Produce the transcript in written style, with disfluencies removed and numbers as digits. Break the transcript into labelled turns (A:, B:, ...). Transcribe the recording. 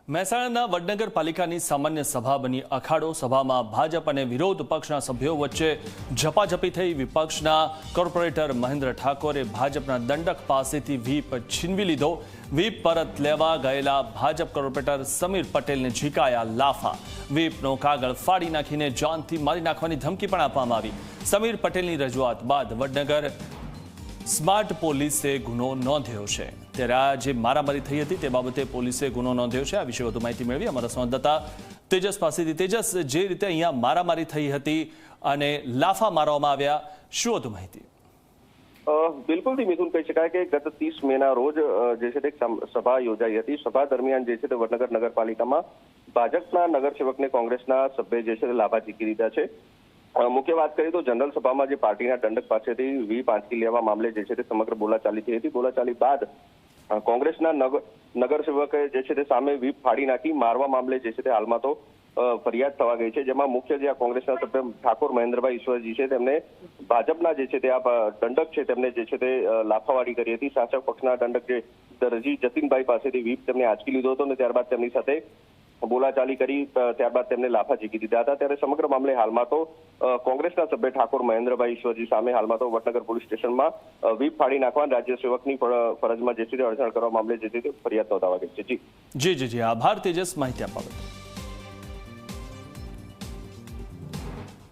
A: મહેસાણાના વડનગરપાલિકાની સામાન્ય સભા બની અખાડો। સભામાં ભાજપ અને વિરોધ પક્ષના સભ્યો વચ્ચે ઝપાઝપી થઈ। વિપક્ષના કોર્પોરેટર મહેન્દ્ર ઠાકોરે ભાજપના દંડક પાસેથી વ્હીપ છીનવી લીધો। વ્હીપ પરત લેવા ગયેલા ભાજપ કોર્પોરેટર સમીર પટેલને ઝીકાયા લાફા। વ્હીપનો કાગળ ફાડી નાખીને જાનથી મારી નાખવાની ધમકી પણ આપવામાં આવી। સમીર પટેલની રજૂઆત બાદ વડનગર સ્માર્ટ પોલીસે ગુનો નોંધ્યો છે। ત્યારે આ જે મારામારી થઈ હતી તે બાબતે પોલીસે ગુનો નોંધ્યો છે। આ વિશે વધુ માહિતી મેળવી અમારા સંવાદદાતા તેજસ પાસેથી। તેજસ, જે રીતે અહીંયા મારામારી થઈ હતી અને લાફા મારવામાં આવ્યા, શું વધુ માહિતી?
B: બિલકુલ મિથુન, કહી શકાય કે ગત 30 મેના રોજ જે છે તે સભા યોજાઈ હતી। સભા દરમિયાન જે છે તે વડનગર નગરપાલિકામાં ભાજપના નગરસેવકને કોંગ્રેસના સભ્ય જે છે તે લાફા ઝીકી દીધા છે। મુખ્ય વાત કરીએ તો જનરલ સભામાં જે પાર્ટીના દંડક પાસેથી વ્હીપ આંચકી લેવા મામલે જે છે તે સમગ્ર બોલાચાલી થઈ હતી। બોલાચાલી બાદ કોંગ્રેસના નગરસેવકે જે છે તે સામે વ્હીપ ફાડી નાખી મારવા મામલે જે છે તે હાલમાં તો ફરિયાદ થવા ગઈ છે। જેમાં મુખ્ય જે કોંગ્રેસના સભ્ય ઠાકોર મહેન્દ્રભાઈ ઈશ્વરજી છે તેમને ભાજપના જે છે તે આ દંડક છે તેમને જે છે તે લાફાવાડી કરી હતી। શાસક પક્ષના દંડક જે દરજી જતીનભાઈ પાસેથી વ્હીપ તેમને આંચકી લીધો હતો અને ત્યારબાદ તેમની સાથે બોલાચાલી કરી, ત્યારબાદ તેમને લાફા ઝીકી દીધા હતા। ત્યારે સમગ્ર મામલે હાલમાં તો કોંગ્રેસના સભ્ય ઠાકોર મહેન્દ્રભાઈ ઈશ્વરજી સામે હાલમાં તો વડનગર પોલીસ સ્ટેશનમાં વ્હીપ ફાડી નાખવા રાજ્ય સેવકની ફરજમાં જે છે તે અડચણ કરવા મામલે જે છે તે ફરિયાદ નોંધાવા ગઈ છે।
A: જી, આભાર તેજસ માહિતી આપવા બદલ।